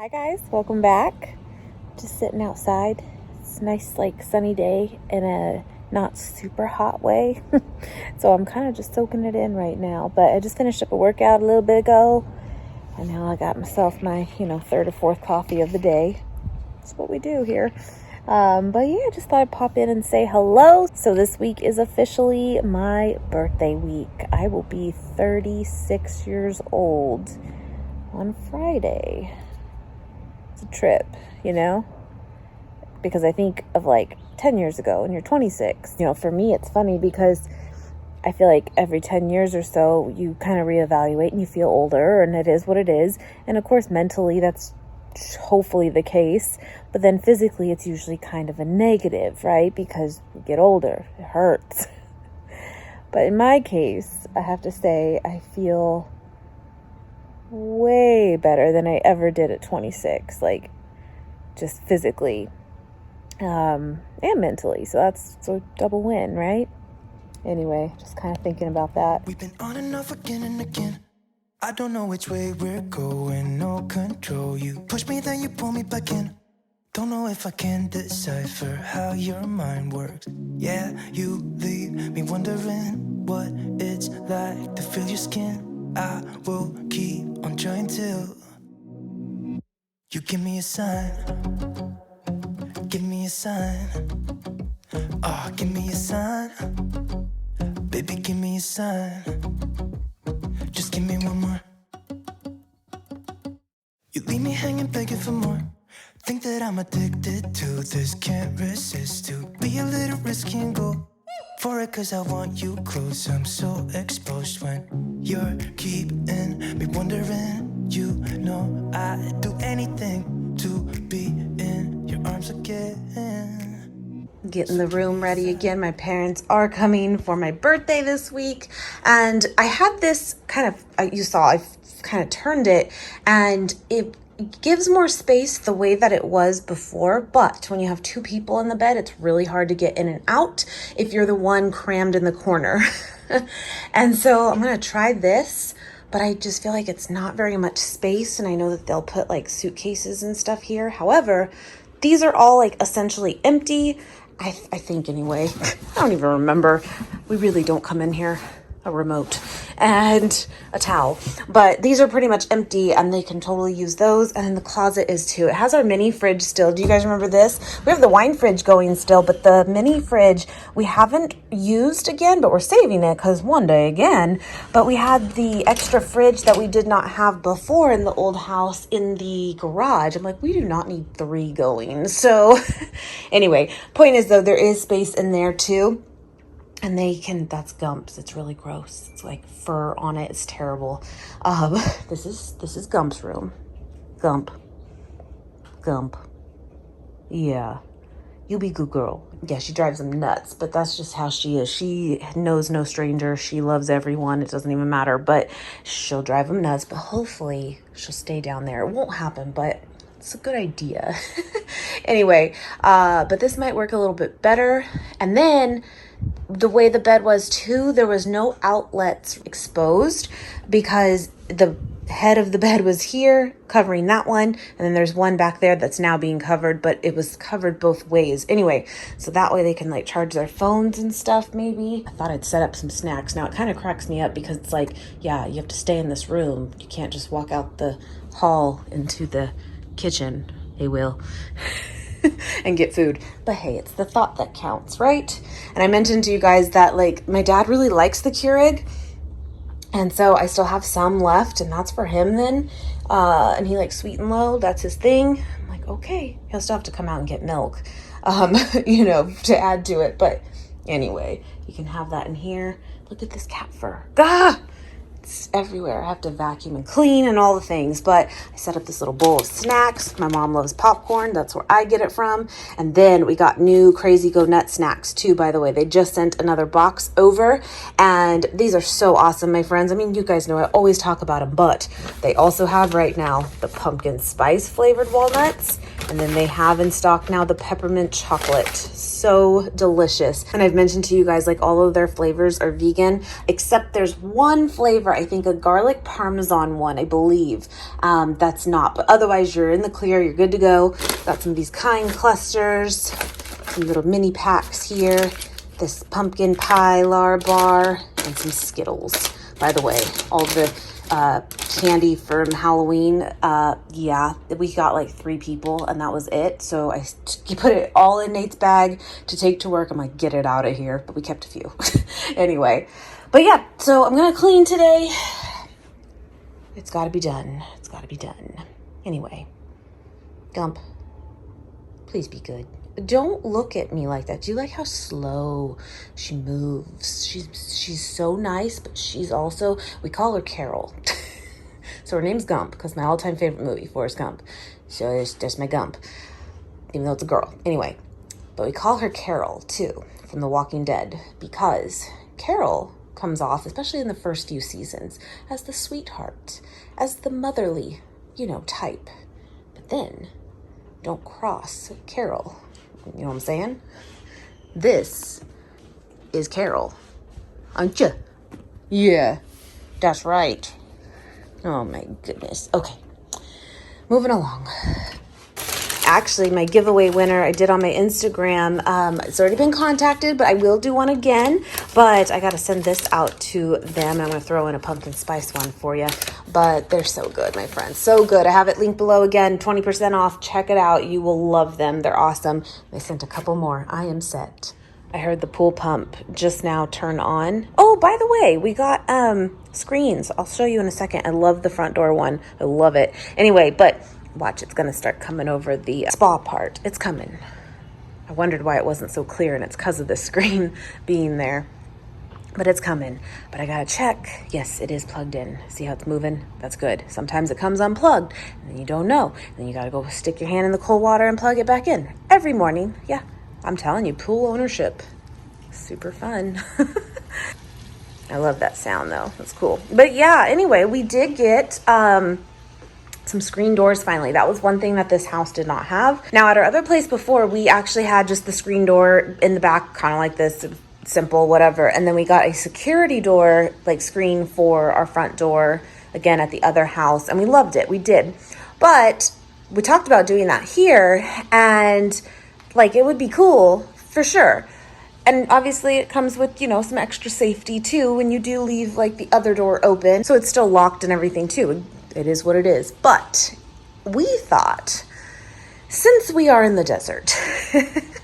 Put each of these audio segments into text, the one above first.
Hi guys, welcome back. Just sitting outside. It's a nice sunny day in a not super hot way. So I'm kind of just soaking it in right now. But I just finished up a workout a little bit ago. And now I got myself my, third or fourth coffee of the day. That's what we do here. But yeah, I just thought I'd pop in and say hello. So this week is officially my birthday week. I will be 36 years old on Friday. It's a trip, because I think of 10 years ago and you're 26. For me, it's funny because I feel like every 10 years or so, you kind of reevaluate and you feel older, and it is what it is. And of course, mentally, that's hopefully the case. But then physically, it's usually kind of a negative, right? Because we get older, it hurts. But in my case, I have to say, I feel way better than I ever did at 26, just physically and mentally. So that's a double win, right? Anyway, just kind of thinking about that. We've been on and off again and again. I don't know which way we're going, no control. You push me, then you pull me back in. Don't know if I can decipher how your mind works. Yeah, you leave me wondering what it's like to feel your skin. I will keep on trying till you give me a sign. Give me a sign. Oh, give me a sign. Baby, give me a sign. Just give me one more. You leave me hanging, begging for more. Think that I'm addicted to this, can't resist to be a little risky and go for it, cause I want you close. I'm so exposed when you're keeping me wondering. You know I'd do anything to be in your arms again. Getting the room ready again. My parents are coming for my birthday this week. And I had this you saw, I've kind of turned it, and it gives more space the way that it was before. But when you have two people in the bed, it's really hard to get in and out if you're the one crammed in the corner. And so I'm going to try this, but I just feel like it's not very much space. And I know that they'll put suitcases and stuff here. However, these are all essentially empty. I think anyway. I don't even remember. We really don't come in here. A remote and a towel, but these are pretty much empty and they can totally use those. And then the closet is too. It has our mini fridge still. Do you guys remember this? We have the wine fridge going still, but the mini fridge we haven't used again, but we're saving it because one day again. But we had the extra fridge that we did not have before in the old house in the garage. I'm like, we do not need 3 going. So anyway, point is though, there is space in there too. And that's Gump's. It's really gross. It's fur on it. It's terrible. This is Gump's room. Gump. Yeah. You be good girl. Yeah, she drives him nuts, but that's just how she is. She knows no stranger. She loves everyone. It doesn't even matter, but she'll drive him nuts, but hopefully she'll stay down there. It won't happen, but it's a good idea. Anyway, but this might work a little bit better. And then the way the bed was too, there was no outlets exposed because the head of the bed was here covering that one, and then there's one back there that's now being covered, but it was covered both ways anyway, so that way they can charge their phones and stuff. Maybe I thought I'd set up some snacks. Now it kind of cracks me up because it's yeah, you have to stay in this room. You can't just walk out the hall into the kitchen. They will. And get food. But hey, it's the thought that counts, right? And I mentioned to you guys that my dad really likes the Keurig, and so I still have some left, and that's for him then. And he likes sweet and low. That's his thing. I'm like, okay, he'll still have to come out and get milk, to add to it. But anyway, you can have that in here. Look at this cat fur. Ah! It's everywhere. I have to vacuum and clean and all the things, but I set up this little bowl of snacks. My mom loves popcorn. That's where I get it from. And then we got new Crazy Go Nut snacks too, by the way. They just sent another box over, and these are so awesome, my friends. I mean, you guys know I always talk about them, but they also have right now the pumpkin spice flavored walnuts, and then they have in stock now the peppermint chocolate. So delicious. And I've mentioned to you guys all of their flavors are vegan, except there's one flavor I think, a garlic parmesan one, I believe. That's not, but otherwise you're in the clear, you're good to go. Got some of these kind clusters, some little mini packs here, this pumpkin pie Lar bar, and some Skittles. By the way, all the candy from Halloween, yeah, we got like 3 people and that was it. So I put it all in Nate's bag to take to work. I'm like, get it out of here, but we kept a few. Anyway, but yeah, so I'm gonna clean today. It's gotta be done. It's gotta be done. Anyway, Gump, please be good. Don't look at me like that. Do you like how slow she moves? She's so nice, but she's also, we call her Carol. So her name's Gump because my all-time favorite movie, Forrest Gump. So there's my Gump, even though it's a girl. Anyway, but we call her Carol too, from The Walking Dead, because Carol comes off, especially in the first few seasons, as the sweetheart, as the motherly, type. But then, don't cross Carol. You know what I'm saying? This is Carol, aren't you? Yeah, that's right. Oh my goodness. Okay, moving along. Actually, my giveaway winner I did on my Instagram, it's already been contacted, but I will do one again. But I got to send this out to them. I'm going to throw in a pumpkin spice one for you. But they're so good, my friends. So good. I have it linked below again, 20% off. Check it out. You will love them. They're awesome. They sent a couple more. I am set. I heard the pool pump just now turn on. Oh, by the way, we got screens. I'll show you in a second. I love the front door one. I love it. Anyway, but watch, it's going to start coming over the spa part. It's coming. I wondered why it wasn't so clear, and it's because of the screen being there. But it's coming. But I got to check. Yes, it is plugged in. See how it's moving? That's good. Sometimes it comes unplugged, and then you don't know. And then you got to go stick your hand in the cold water and plug it back in. Every morning. Yeah, I'm telling you, pool ownership. Super fun. I love that sound, though. That's cool. But yeah, anyway, we did get some screen doors finally. That was one thing that this house did not have. Now, at our other place before, we actually had just the screen door in the back, kind of like this, simple, whatever. And then we got a security door, like screen for our front door, again, at the other house. And we loved it. We did. But we talked about doing that here. And like, it would be cool for sure. And obviously it comes with, some extra safety too when you do leave like the other door open. So it's still locked and everything too. It is what it is. But we thought, since we are in the desert,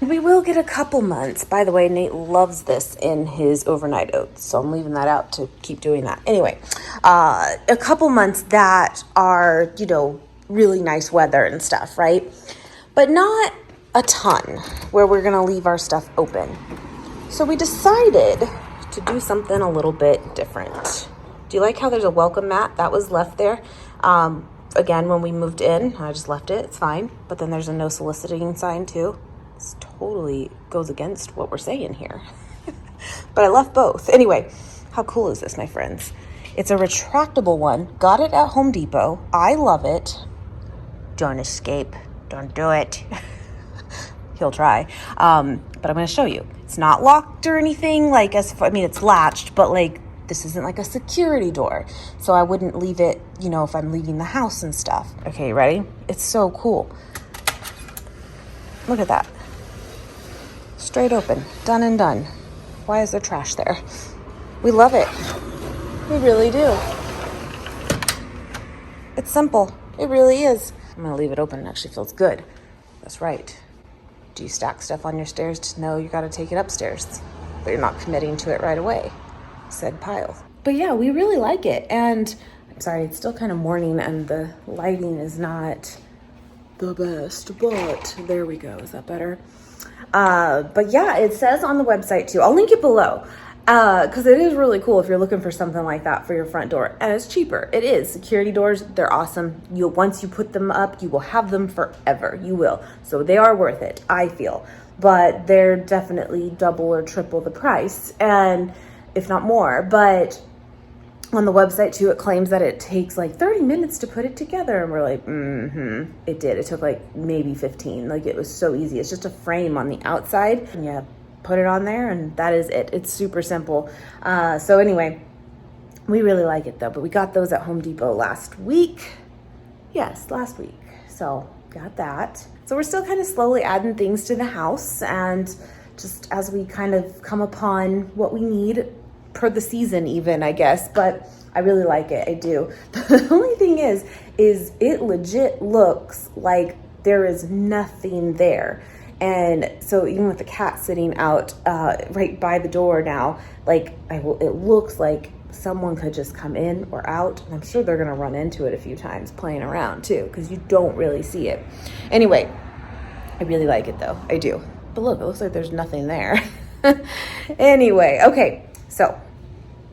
we will get a couple months. By the way, Nate loves this in his overnight oats, so I'm leaving that out to keep doing that. Anyway, a couple months that are, really nice weather and stuff, right? But not a ton where we're going to leave our stuff open. So we decided to do something a little bit different. Do you like how there's a welcome mat that was left there? Again, when we moved in, I just left it. It's fine. But then there's a no soliciting sign too. This totally goes against what we're saying here. But I left both. Anyway, how cool is this, my friends? It's a retractable one. Got it at Home Depot. I love it. Don't escape. Don't do it. He'll try. But I'm going to show you. It's not locked or anything. It's latched, but this isn't like a security door. So I wouldn't leave it, if I'm leaving the house and stuff. Okay, ready? It's so cool. Look at that. Straight open. Done and done. Why is there trash there? We love it. We really do. It's simple. It really is. I'm going to leave it open. It actually feels good. That's right. Do you stack stuff on your stairs to know you got to take it upstairs, but you're not committing to it right away? Said pile. But yeah, we really like it. And I'm sorry, it's still kind of morning and the lighting is not the best, but there we go. Is that better? But yeah, it says on the website too. I'll link it below. Because it is really cool if you're looking for something like that for your front door, and it's cheaper. It is. Security doors, they're awesome. Once you put them up, you will have them forever. You will. So they are worth it, I feel. But they're definitely double or triple the price, and if not more. But on the website too, it claims that it takes like 30 minutes to put it together, and we're like, it did. It took like maybe 15. Like, it was so easy. It's just a frame on the outside, and you put it on there, and that is it. It's super simple. So anyway, We really like it though, but we got those at Home Depot last week. Yes, last week. So got that. So we're still kind of slowly adding things to the house, and just as we kind of come upon what we need per the season even, I guess, but I really like it, I do. The only thing is it legit looks like there is nothing there. And so even with the cat sitting out right by the door now, like it looks like someone could just come in or out, and I'm sure they're gonna run into it a few times playing around too, because you don't really see it. Anyway, I really like it though, I do. But look, it looks like there's nothing there. Anyway, okay, so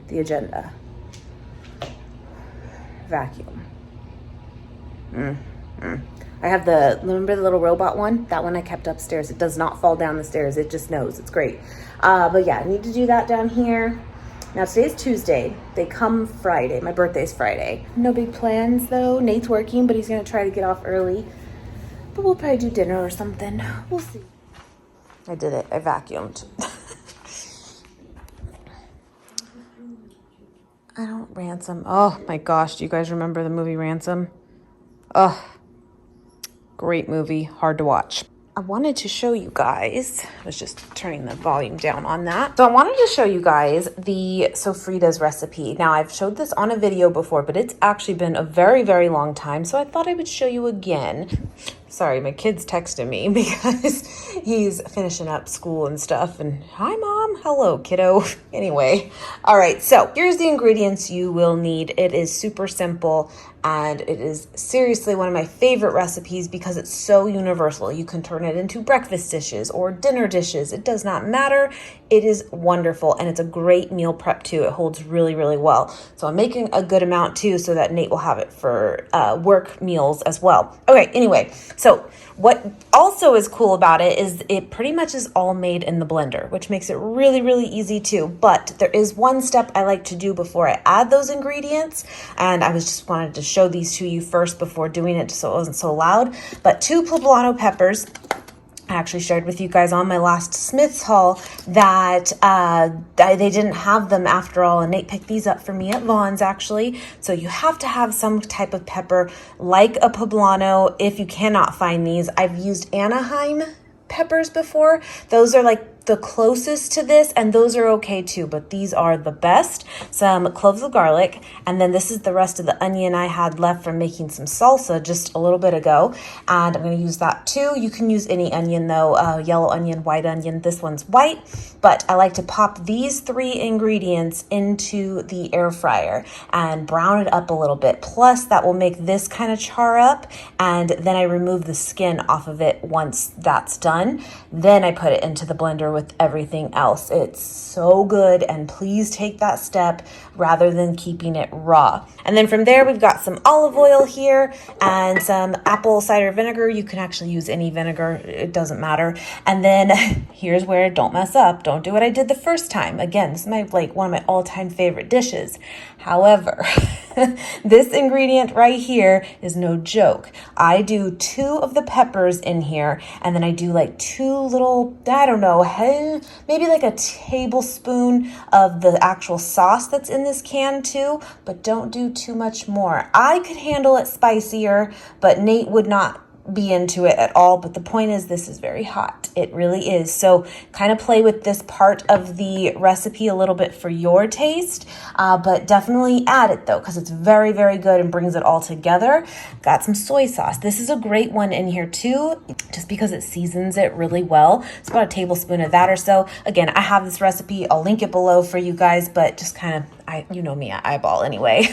the agenda. Vacuum. I have remember the little robot one? That one I kept upstairs. It does not fall down the stairs. It just knows. It's great. But yeah, I need to do that down here. Now today's Tuesday. They come Friday. My birthday's Friday. No big plans though. Nate's working, but he's gonna try to get off early. But we'll probably do dinner or something. We'll see. I did it. I vacuumed. I don't Ransom. Oh my gosh, do you guys remember the movie Ransom? Oh, great movie, hard to watch. I wanted to show you guys, I was just turning the volume down on that. So I wanted to show you guys the Sofritas recipe. Now I've showed this on a video before, but it's actually been a very, very long time. So I thought I would show you again. Sorry, my kid's texting me because he's finishing up school and stuff. And hi, Mom. Hello, kiddo. Anyway, all right. So here's the ingredients you will need. It is super simple, and it is seriously one of my favorite recipes because it's so universal. You can turn it into breakfast dishes or dinner dishes. It does not matter. It is wonderful, and it's a great meal prep too. It holds really, really well. So I'm making a good amount too so that Nate will have it for work meals as well. Okay, anyway, so what also is cool about it is it pretty much is all made in the blender, which makes it really, really easy too. But there is one step I like to do before I add those ingredients, and I was just wanted to show these to you first before doing it so it wasn't so loud. But 2 poblano peppers. I actually shared with you guys on my last Smith's haul that they didn't have them after all, and Nate picked these up for me at Vaughn's actually. So you have to have some type of pepper like a poblano if you cannot find these. I've used Anaheim peppers before. Those are like the closest to this, and those are okay too, but these are the best. Some cloves of garlic, and then this is the rest of the onion I had left from making some salsa just a little bit ago, and I'm going to use that too. You can use any onion though, yellow onion, white onion. This one's white, but I like to pop these 3 ingredients into the air fryer and brown it up a little bit. Plus that will make this kind of char up, and then I remove the skin off of it once that's done. Then I put it into the blender with everything else. It's so good, and please take that step rather than keeping it raw. And then from there, we've got some olive oil here and some apple cider vinegar. You can actually use any vinegar, it doesn't matter. And then here's where don't mess up. Don't do what I did the first time. Again, this is one of my all-time favorite dishes. However, this ingredient right here is no joke. I do 2 of the peppers in here, and then I do like 2 little, I don't know, maybe like a tablespoon of the actual sauce that's in this can too, but don't do too much more. I could handle it spicier, but Nate would not be into it at all. But the point is, this is very hot. It really is. So kind of play with this part of the recipe a little bit for your taste, but definitely add it though, because it's very, very good and brings it all together. Got some soy sauce. This is a great one in here too, just because it seasons it really well. It's about a tablespoon of that or so. Again, I have this recipe. I'll link it below for you guys, but just kind of, you know me, I eyeball anyway.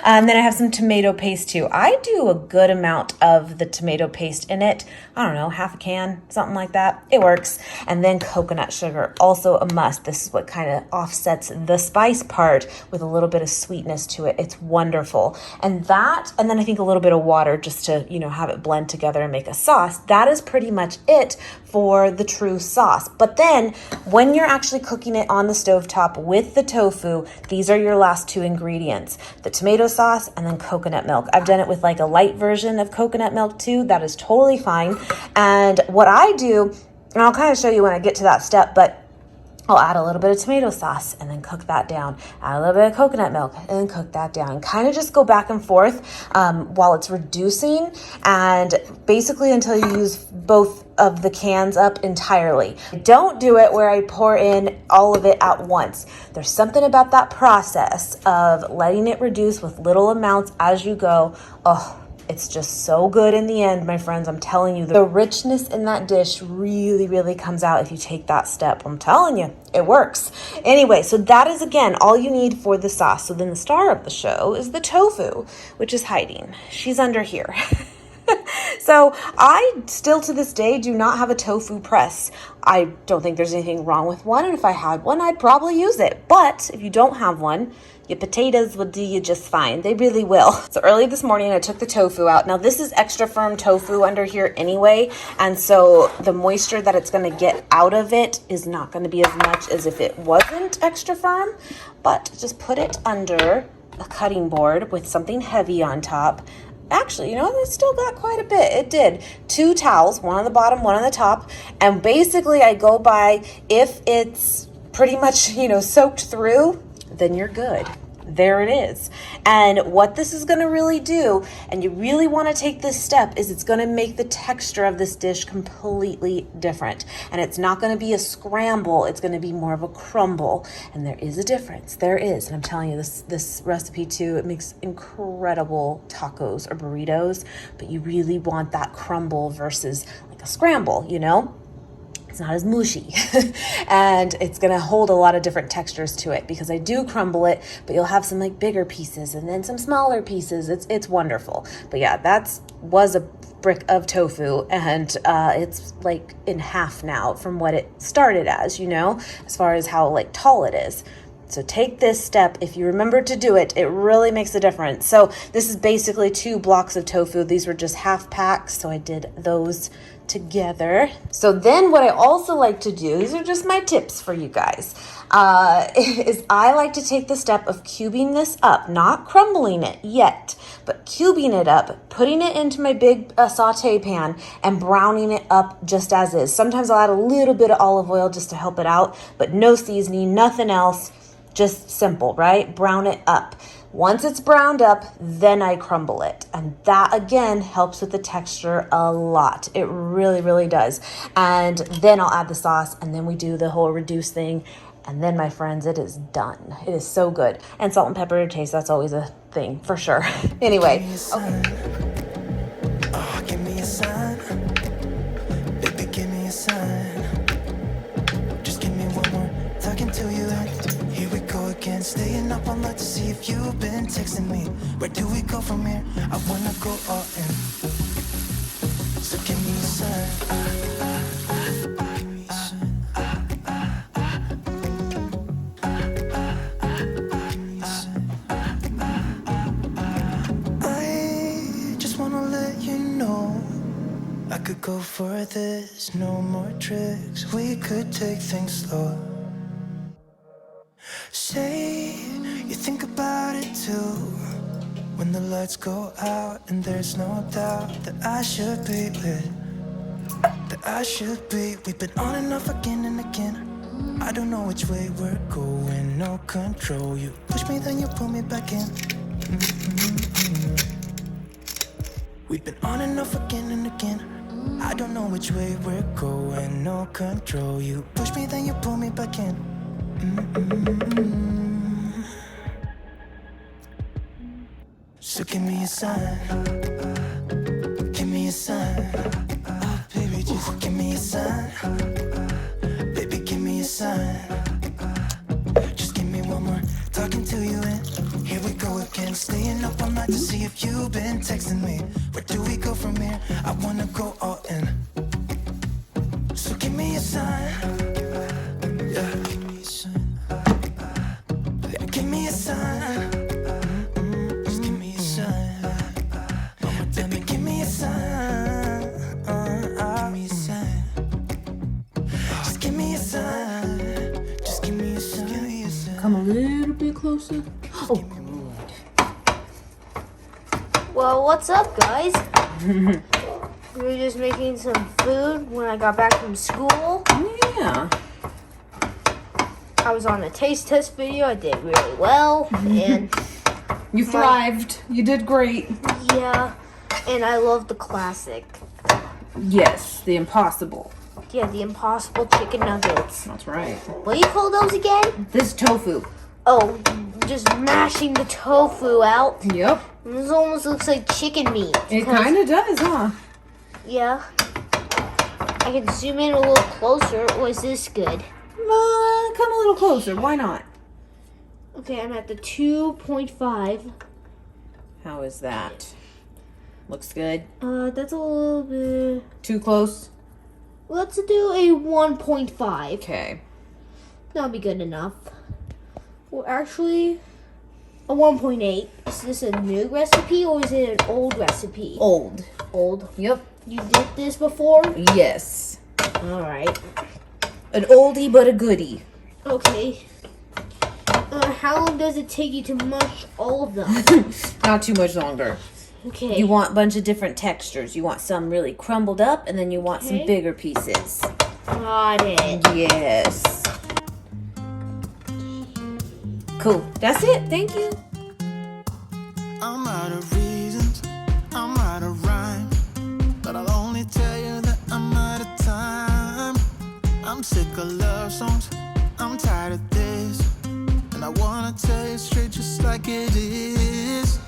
And then I have some tomato paste too. I do a good amount of the tomato paste in it. I don't know, half a can, something like that. It works. And then coconut sugar, also a must. This is what kind of offsets the spice part with a little bit of sweetness to it. It's wonderful. And then I think a little bit of water just to, have it blend together and make a sauce. That is pretty much it for the true sauce. But then when you're actually cooking it on the stovetop with the tofu, these are your last 2 ingredients, the tomato sauce and then coconut milk. I've done it with like a light version of coconut milk too. That is totally fine. And what I do, and I'll kind of show you when I get to that step, but I'll add a little bit of tomato sauce and then cook that down. Add a little bit of coconut milk and then cook that down. Kind of just go back and forth while it's reducing, and basically until you use both of the cans up entirely. Don't do it where I pour in all of it at once. There's something about that process of letting it reduce with little amounts as you go. Oh, it's just so good in the end, my friends. I'm telling you, the richness in that dish really, really comes out if you take that step. I'm telling you, it works. Anyway, so that is, again, all you need for the sauce. So then the star of the show is the tofu, which is hiding. She's under here. So I still to this day do not have a tofu press. I don't think there's anything wrong with one, and if I had one, I'd probably use it. But if you don't have one, your potatoes will do you just fine. They really will. So early this morning, I took the tofu out. Now this is extra firm tofu under here anyway, and so the moisture that it's going to get out of it is not going to be as much as if it wasn't extra firm. But just put it under a cutting board with something heavy on top. Actually, you know, it still got quite a bit. It did. 2 towels, one on the bottom, one on the top. And basically I go by, if it's pretty much, you know, soaked through, then you're good. There it is. And what this is going to really do, and you really want to take this step, is it's going to make the texture of this dish completely different. And it's not going to be a scramble. It's going to be more of a crumble. And there is a difference. There is. And I'm telling you, this recipe too, it makes incredible tacos or burritos. But you really want that crumble versus like a scramble, you know? It's not as mushy and it's going to hold a lot of different textures to it because I do crumble it, but you'll have some like bigger pieces and then some smaller pieces. It's wonderful. But yeah, was a brick of tofu, and it's like in half now from what it started as, you know, as far as how like tall it is. So take this step. If you remember to do it, it really makes a difference. So this is basically 2 blocks of tofu. These were just half packs, so I did those together. So then what I also like to do, these are just my tips for you guys, is I like to take the step of cubing this up, not crumbling it yet, but cubing it up, putting it into my big saute pan and browning it up just as is. Sometimes I'll add a little bit of olive oil just to help it out, but no seasoning, nothing else, just simple, right? Brown it up. Once it's browned up, then I crumble it. And that, again, helps with the texture a lot. It really, really does. And then I'll add the sauce, and then we do the whole reduce thing. And then, my friends, it is done. It is so good. And salt and pepper to taste, that's always a thing, for sure. Anyway. Okay. Oh, give me a sign. Baby, give me a sign. Just give me one more talking to you. Here we go again, staying up all night to see if you've been texting me. Where do we go from here? I wanna go all in. So give me a sign. I just wanna let you know I could go for this, no more tricks. We could take things slow. Say you think about it too. When the lights go out and there's no doubt that I should be with, that I should be. We've been on and off again and again. I don't know which way we're going, no control. You push me, then you pull me back in. We've been on and off again and again. I don't know which way we're going, no control. You push me, then you pull me back in. So give me a sign. Give me a sign. Oh, baby, just give me a sign. Baby, give me a sign. Just give me one more talking to you, and here we go again. Staying up all night to see if you've been texting me. Where do we go from here? I wanna go all in. So give me a sign. Yeah. Give me a sign. Just give me a sign. Baby, give me a sign. Give me a sign. Just give me a sign. Just give me a sign. Come a little bit closer. Oh. Well, what's up, guys? We were just making some food when I got back from school. Yeah. I was on a taste test video. I did really well, and you thrived. You did great. Yeah, and I love the classic. Yes, the Impossible. Yeah, the Impossible chicken nuggets. That's right. What do you call those again? This tofu. Oh, just mashing the tofu out. Yep. This almost looks like chicken meat. It kind of does, huh? Yeah. I can zoom in a little closer. Or is this good? Come a little closer. Why not? Okay, I'm at the 2.5. How is that? Looks good. That's a little bit. Too close? Let's do a 1.5. Okay. That'll be good enough. Well, actually, a 1.8. Is this a new recipe or is it an old recipe? Old. Old. Yep. You did this before? Yes. All right. An oldie but a goodie. Okay. How long does it take you to mush all of them? Not too much longer. Okay. You want a bunch of different textures. You want some really crumbled up, and then you want some bigger pieces. Got it. Yes. Cool. That's it. Thank you. I'm out of reasons, I'm out of rhyme, but I'll only tell you that I'm out of time. I'm sick of love songs, I'm tired of this, and I wanna tell you straight just like it is.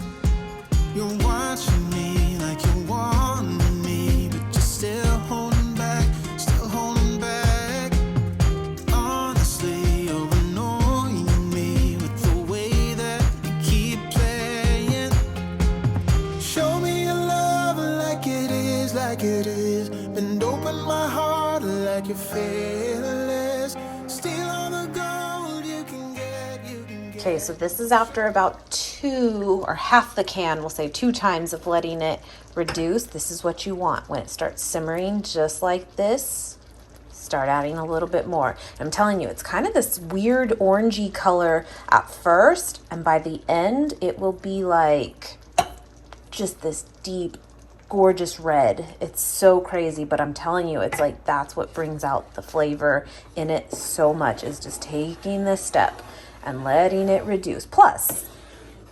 You're watching me like you want me, but you're still holding back, still holding back. Honestly, you're annoying me with the way that you keep playing. Show me your love like it is, like it is. Bend open my heart like you're fearless. Steal all the gold you can get, you can get. Okay, so this is after about 2 or half the can, we'll say 2 times of letting it reduce. This is what you want when it starts simmering just like this. Start adding a little bit more. I'm telling you, it's kind of this weird orangey color at first, and by the end it will be like just this deep gorgeous red. It's so crazy, but I'm telling you, it's like that's what brings out the flavor in it so much, is just taking this step and letting it reduce. Plus,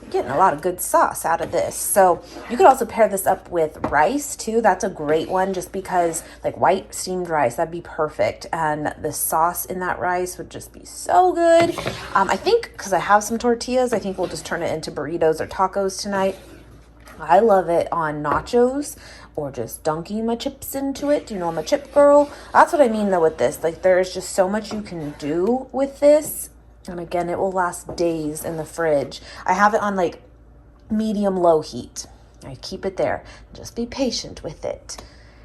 you're getting a lot of good sauce out of this. So you could also pair this up with rice too. That's a great one, just because like white steamed rice, that'd be perfect. And the sauce in that rice would just be so good. I think because I have some tortillas, I think we'll just turn it into burritos or tacos tonight. I love it on nachos or just dunking my chips into it. You know, I'm a chip girl. That's what I mean though with this. Like, there's just so much you can do with this. And again, it will last days in the fridge. I have it on like medium low heat. I keep it there. Just be patient with it.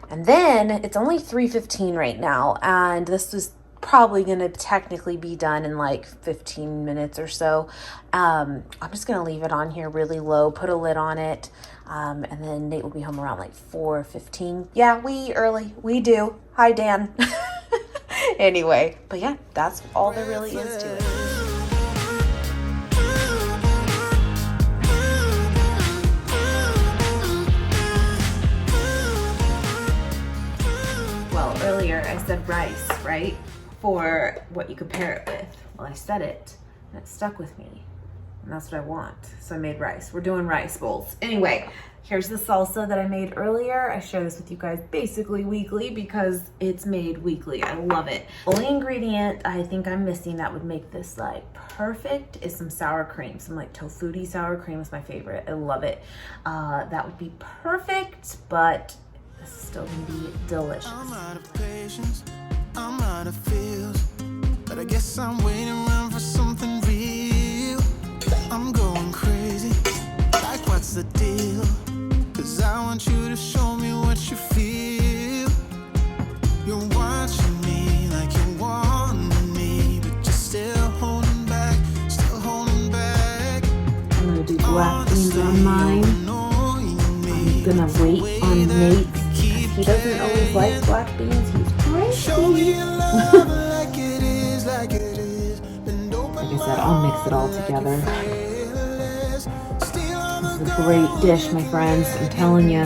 And then it's only 3:15 right now, and this is probably going to technically be done in like 15 minutes or so. I'm just going to leave it on here really low, put a lid on it, and then Nate will be home around like 4:15. Yeah, we eat early. We do. Hi, Dan. Anyway, but yeah, that's all there really is to it. Well, earlier I said rice, right? For what you could pair it with. Well, I said it, and it stuck with me. And that's what I want. So I made rice. We're doing rice bowls. Anyway, here's the salsa that I made earlier. I share this with you guys basically weekly because it's made weekly. I love it. Only ingredient I think I'm missing that would make this like perfect is some sour cream. Some like tofutti sour cream is my favorite. I love it. That would be perfect, but this is still gonna be delicious. I'm out of patience, I'm out of feels, but I guess I'm waiting around for something real. I'm going crazy, like what's the deal? 'Cause I want you to show me what you feel. You're watching me like you want me, but you're still holding back, still holding back. I'm gonna do black beans on mine. I'm gonna wait on Nate. He doesn't always like black beans. He's crazy. Like I said, I'll mix it all together. This is a great dish, my friends. I'm telling you.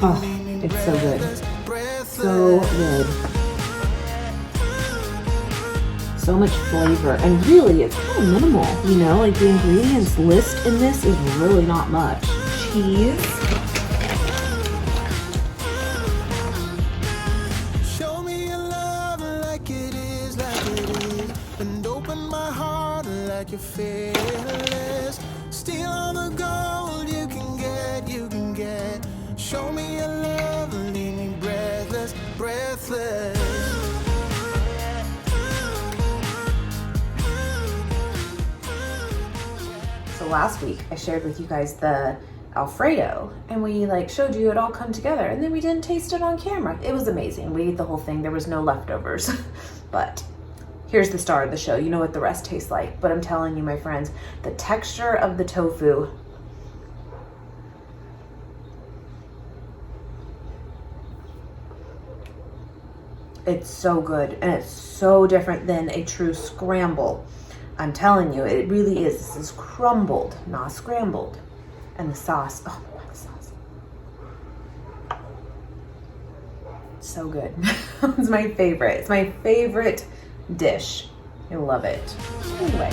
Oh, it's so good. So good. So much flavor, and really it's kind of minimal, you know, like the ingredients list in this is really not much. Cheese. Show me your love like it is, and open my heart like you're fearless. Steal all the gold you can get. Show me your love, leave me breathless. So last week I shared with you guys the Alfredo, and we like showed you it all come together, and then we didn't taste it on camera. It was amazing. We ate the whole thing. There was no leftovers. But here's the star of the show. You know what the rest tastes like, but I'm telling you, my friends, the texture of the tofu, it's so good, and it's so different than a true scramble. I'm telling you, it really is. This is crumbled, not scrambled. And the sauce, oh my God, the sauce. So good. It's my favorite. It's my favorite dish. I love it. Anyway.